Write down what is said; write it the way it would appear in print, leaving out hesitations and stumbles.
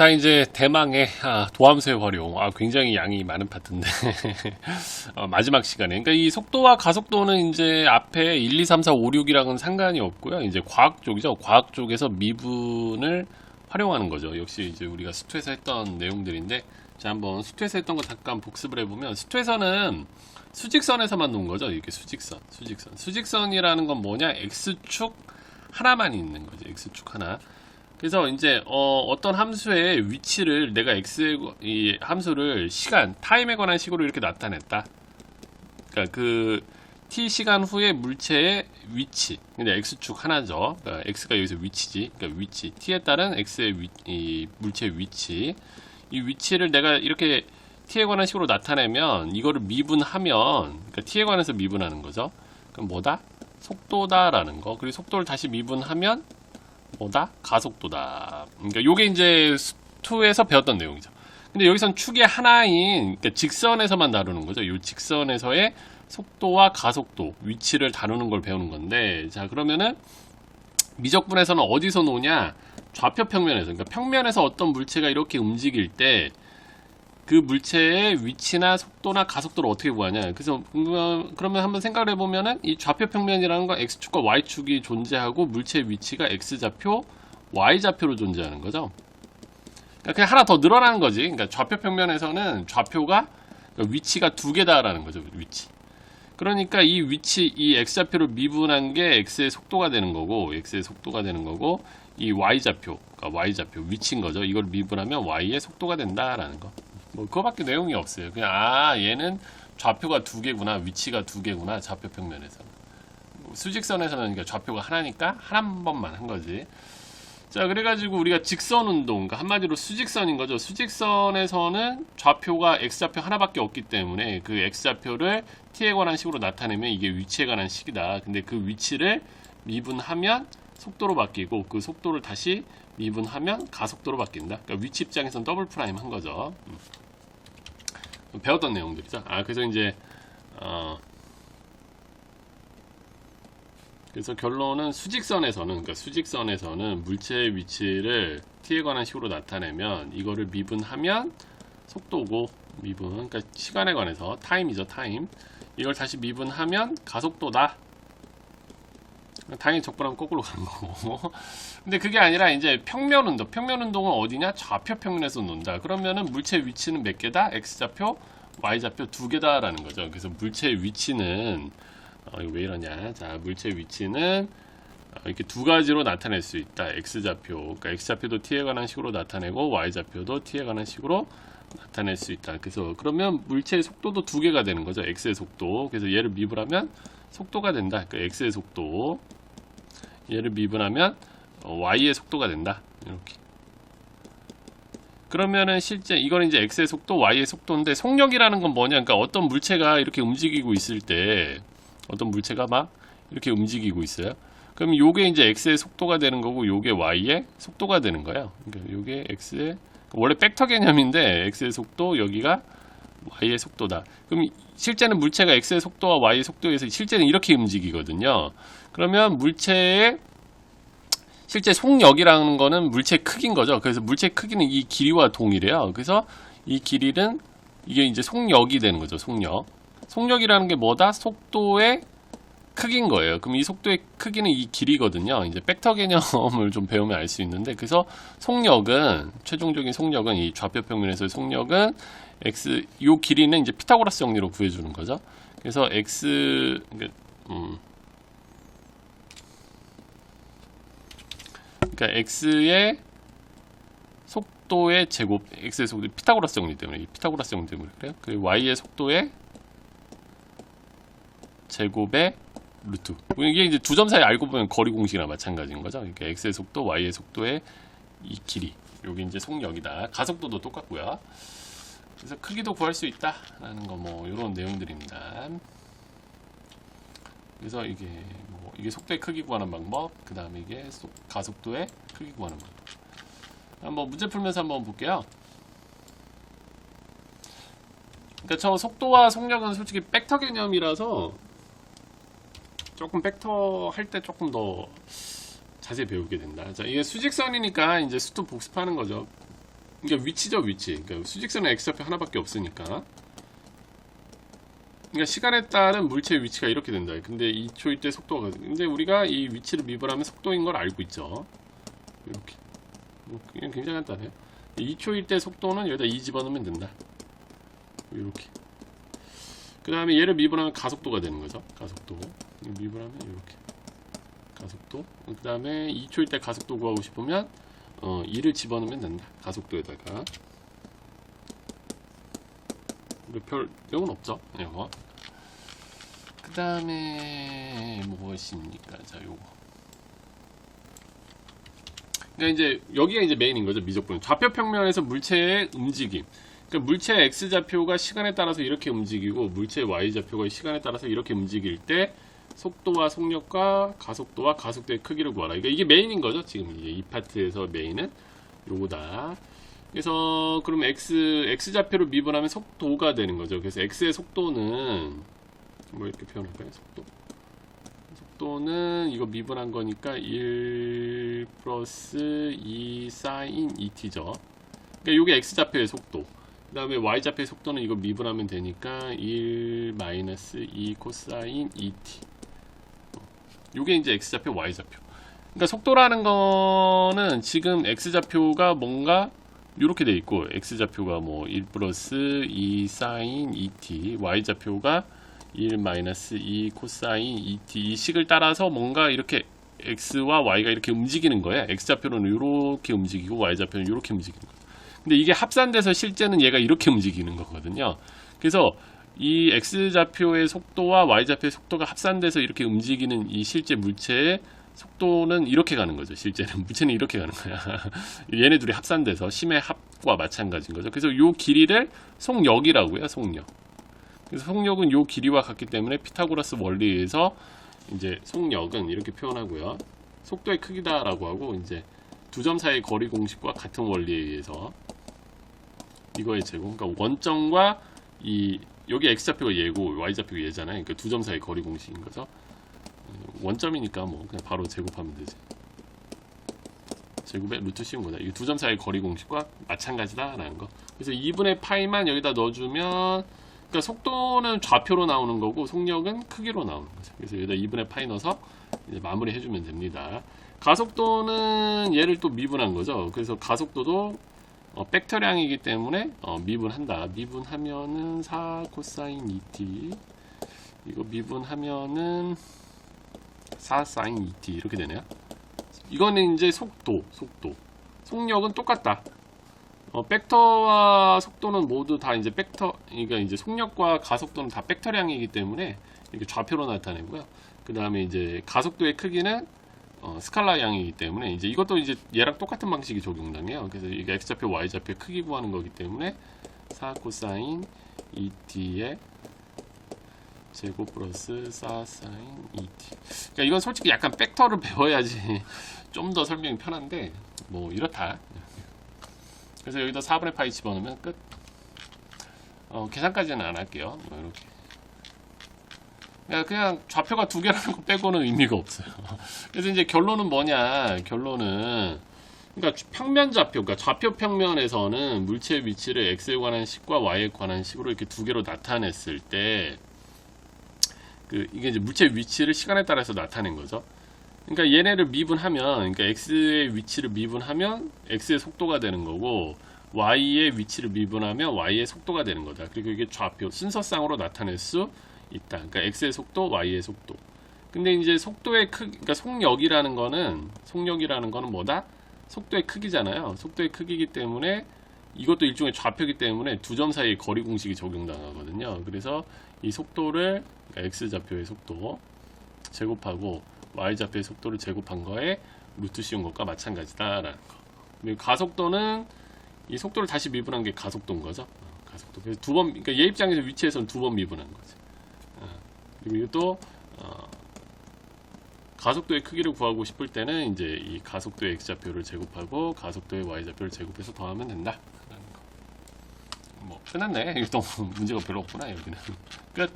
자, 이제 대망의 도함수의 활용. 굉장히 양이 많은 파트인데 마지막 시간에. 그러니까 이 속도와 가속도는 이제 앞에 1, 2, 3, 4, 5, 6이랑은 상관이 없고요. 이제 과학 쪽이죠. 과학 쪽에서 미분을 활용하는 거죠. 역시 이제 우리가 수투에서 했던 내용들인데, 자, 한번 수투에서 했던 거 잠깐 복습을 해보면, 수투에서는 수직선에서만 놓은 거죠. 이렇게 수직선이라는 건 뭐냐? X축 하나만 있는 거죠. X축 하나. 그래서 이제 어떤 함수의 위치를 내가 이 함수를 시간, 타임에 관한 식으로 이렇게 나타냈다. 그러니까 그 t 시간 후에 물체의 위치. 근데 x축 하나죠. 그러니까 x가 여기서 위치지. 그러니까 위치. t에 따른 x의 이 물체의 위치. 이 위치를 내가 이렇게 t에 관한 식으로 나타내면 이거를 미분하면, 그러니까 t에 관해서 미분하는 거죠. 그럼 뭐다? 속도다라는 거. 그리고 속도를 다시 미분하면 뭐다? 가속도다. 그러니까 요게 이제 수투에서 배웠던 내용이죠. 근데 여기선 축의 하나인, 그러니까 직선에서만 다루는 거죠. 요 직선에서의 속도와 가속도, 위치를 다루는 걸 배우는 건데, 자, 그러면은 미적분에서는 어디서 노냐? 좌표 평면에서. 그러니까 평면에서 어떤 물체가 이렇게 움직일 때 그 물체의 위치나 속도나 가속도를 어떻게 구하냐. 그래서 그러면 한번 생각을 해보면은 이 좌표 평면이라는 건 x축과 y축이 존재하고 물체의 위치가 x좌표, y좌표로 존재하는 거죠. 그러니까 그냥 하나 더 늘어나는 거지. 그러니까 좌표 평면에서는 좌표가, 그러니까 위치가 두 개다라는 거죠. 위치. 그러니까 이 위치, 이 x좌표를 미분한 게 x의 속도가 되는 거고, 이 y좌표, 그러니까 y좌표 위치인 거죠. 이걸 미분하면 y의 속도가 된다라는 거. 뭐 그거밖에 내용이 없어요. 그냥 얘는 좌표가 두 개구나, 위치가 두 개구나, 좌표 평면에서. 수직선에서는 그러니까 좌표가 하나니까 한 번만 한 거지. 자, 그래가지고 우리가 직선 운동, 그러니까 한마디로 수직선인 거죠. 수직선에서는 좌표가 x좌표 하나밖에 없기 때문에 그 x좌표를 t에 관한 식으로 나타내면 이게 위치에 관한 식이다. 근데 그 위치를 미분하면 속도로 바뀌고, 그 속도를 다시 미분하면 가속도로 바뀐다. 그러니까 위치 입장에서는 더블 프라임 한 거죠. 배웠던 내용들이죠. 그래서 이제 그래서 결론은 그러니까 수직선에서는 물체의 위치를 t에 관한 식으로 나타내면 이거를 미분하면 속도고, 그러니까 시간에 관해서 타임이죠, 타임. 이걸 다시 미분하면 가속도다. 당연히 적분하면 거꾸로 가는 거고. 근데 그게 아니라 이제 평면운동은 어디냐? 좌표 평면에서 논다. 그러면은 물체의 위치는 몇 개다? x좌표, y좌표 두 개다라는 거죠. 그래서 물체의 위치는 이거 왜 이러냐? 자, 물체의 위치는 이렇게 두 가지로 나타낼 수 있다. x좌표, 그러니까 x좌표도 t에 관한 식으로 나타내고 y좌표도 t에 관한 식으로 나타낼 수 있다. 그래서 그러면 물체의 속도도 두 개가 되는 거죠. x의 속도. 그래서 얘를 미분하면 속도가 된다. 그러니까 x의 속도. 얘를 미분하면 y의 속도가 된다. 이렇게. 그러면은 실제 이거는 이제 x의 속도, y의 속도인데, 속력이라는 건 뭐냐? 그러니까 어떤 물체가 이렇게 움직이고 있을 때, 어떤 물체가 막 이렇게 움직이고 있어요. 그럼 요게 이제 x의 속도가 되는 거고, 요게 y의 속도가 되는 거예요. 그러니까 요게 x의, 원래 벡터 개념인데 x의 속도, 여기가 y의 속도다. 그럼 실제는 물체가 x의 속도와 y의 속도에서 실제는 이렇게 움직이거든요. 그러면 물체의 실제 속력이라는 거는 물체의 크기인 거죠. 그래서 물체의 크기는 이 길이와 동일해요. 그래서 이 길이는 이게 이제 속력이 되는 거죠. 속력이라는 게 뭐다? 속도의 크기인 거예요. 그럼 이 속도의 크기는 이 길이거든요. 이제 벡터 개념을 좀 배우면 알 수 있는데, 그래서 최종적인 속력은 이 좌표 평면에서의 속력은 x, 요 길이는 이제 피타고라스 정리로 구해주는 거죠. 그래서 그러니까 x의 속도의 제곱, x의 속도, 피타고라스 정리 때문에, 그래요. 그리고 y의 속도의 제곱의 루트. 이게 이제 두 점 사이 알고 보면 거리 공식이랑 마찬가지인 거죠. 그러니까 x의 속도, y의 속도의 이 길이. 여기 이제 속력이다. 가속도도 똑같고요. 그래서 크기도 구할 수 있다라는 거, 뭐 이런 내용들입니다. 그래서 이게 속도의 크기 구하는 방법, 그 다음에 이게 가속도의 크기 구하는 방법. 한번 문제 풀면서 한번 볼게요. 그러니까 저 속도와 속력은 솔직히 벡터 개념이라서 조금 벡터 할 때 조금 더 자세히 배우게 된다. 자, 이게 수직선이니까 이제 수도 복습하는 거죠. 그러니까 위치죠, 위치. 그러니까 수직선은 x좌표 하나밖에 없으니까. 그러니까 시간에 따른 물체의 위치가 이렇게 된다. 근데 2초일 때 속도가, 근데 우리가 이 위치를 미분하면 속도인 걸 알고 있죠. 이렇게. 그냥 굉장히 간단해요. 2초일 때 속도는 여기다 2 집어넣으면 된다. 이렇게. 그 다음에 얘를 미분하면 가속도가 되는 거죠. 가속도. 미분하면 이렇게. 가속도. 그 다음에 2초일 때 가속도 구하고 싶으면 2를 집어넣으면 된다. 가속도에다가. 별 내용은 없죠. 이거. 그 다음에 무엇입니까? 자, 요거. 그러니까 이제 여기가 이제 메인인 거죠. 미적분. 좌표 평면에서 물체의 움직임. 그러니까 물체의 x좌표가 시간에 따라서 이렇게 움직이고 물체의 y좌표가 시간에 따라서 이렇게 움직일 때 속도와 속력과 가속도와 가속도의 크기를 구하라. 그러니까 이게 메인인 거죠. 지금 이제 이 파트에서 메인은 요거다. 그래서 그럼 x좌표를 미분하면 속도가 되는 거죠. 그래서 x의 속도는 뭐 이렇게 표현할까요? 속도는 이거 미분한 거니까 1 플러스 2 사인 2t죠. 그러니까 요게 x좌표의 속도. 그 다음에 y좌표의 속도는 이거 미분하면 되니까 1 마이너스 2 코사인 2t. 요게 이제 x좌표, y좌표. 그러니까 속도라는 거는 지금 x좌표가 뭔가 이렇게 돼 있고 x좌표가 뭐 1 플러스 2 사인 2t, y좌표가 1 마이너스 2 코사인 2t 이 식을 따라서 뭔가 이렇게 x와 y가 이렇게 움직이는 거야. x좌표는 이렇게 움직이고 y좌표는 이렇게 움직이는 거야. 근데 이게 합산돼서 실제는 얘가 이렇게 움직이는 거거든요. 그래서 이 x좌표의 속도와 y좌표의 속도가 합산돼서 이렇게 움직이는 이 실제 물체의 속도는 이렇게 가는 거죠. 실제는 물체는 이렇게 가는 거야. 얘네 둘이 합산돼서 심의 합과 마찬가지인 거죠. 그래서 요 길이를 속력이라고요. 속력. 그래서 속력은 요 길이와 같기 때문에 피타고라스 원리에서 이제 속력은 이렇게 표현하고요. 속도의 크기다라고 하고 이제 두 점 사이의 거리 공식과 같은 원리에 의해서 이거의 제곱. 그러니까 원점과 여기 x좌표가 얘고 y좌표가 얘잖아요. 그러니까 두 점 사이의 거리 공식인 거죠. 원점이니까 뭐 그냥 바로 제곱하면 되지. 제곱에 루트 씌운 거다. 이 두 점 사이의 거리 공식과 마찬가지다라는 거. 그래서 2분의 파이만 여기다 넣어주면, 그러니까 속도는 좌표로 나오는 거고 속력은 크기로 나오는 거죠. 그래서 여기다 2분의 파이 넣어서 이제 마무리 해주면 됩니다. 가속도는 얘를 또 미분한 거죠. 그래서 가속도도 벡터량이기 때문에 미분한다. 미분하면은 4 코사인 2t. 이거 미분하면은 4 사인 2t 이렇게 되네요. 이거는 이제 속도. 속력은 똑같다. 벡터와 속도는 모두 다 이제 그러니까 이제 속력과 가속도는 다 벡터량이기 때문에 이렇게 좌표로 나타내고요. 그 다음에 이제 가속도의 크기는 스칼라양이기 때문에 이제 이것도 이제 얘랑 똑같은 방식이 적용당해요. 그래서 이게 x좌표, y좌표의 크기 구하는 거기 때문에 4 코사인 2t의 제곱 플러스 4 사인 2t. 그러니까 이건 솔직히 약간 벡터를 배워야지 좀 더 설명이 편한데 뭐 이렇다. 그래서 여기다 4분의 파이 집어넣으면 끝. 계산까지는 안 할게요. 뭐 이렇게. 그냥 좌표가 두 개라는 거 빼고는 의미가 없어요. 그래서 이제 결론은 뭐냐? 결론은 그러니까 평면 좌표, 그러니까 좌표 평면에서는 물체의 위치를 x에 관한 식과 y에 관한 식으로 이렇게 두 개로 나타냈을 때 이게 이제 물체의 위치를 시간에 따라서 나타낸 거죠. 그러니까 얘네를 미분하면, 그러니까 x의 위치를 미분하면 x의 속도가 되는 거고 y의 위치를 미분하면 y의 속도가 되는 거다. 그리고 이게 좌표 순서상으로 나타낼 수 있다. 그러니까 x의 속도, y의 속도. 근데 이제 속도의 크기, 그러니까 속력이라는 거는 뭐다? 속도의 크기잖아요. 속도의 크기이기 때문에 이것도 일종의 좌표이기 때문에 두 점 사이의 거리 공식이 적용당하거든요. 그래서 이 속도를 그러니까 x좌표의 속도 제곱하고 y좌표의 속도를 제곱한 거에 루트 씌운 것과 마찬가지다라는 거. 그리고 가속도는 이 속도를 다시 미분한 게 가속도인 거죠. 가속도. 그래서 두 번, 그러니까 얘 입장에서 위치에서는 두 번 미분한 거죠. 그리고 이것도 가속도의 크기를 구하고 싶을 때는 이제 이 가속도의 x좌표를 제곱하고 가속도의 y좌표를 제곱해서 더하면 된다. 뭐 끝났네. 이거 또 문제가 별로 없구나 여기는. 끝.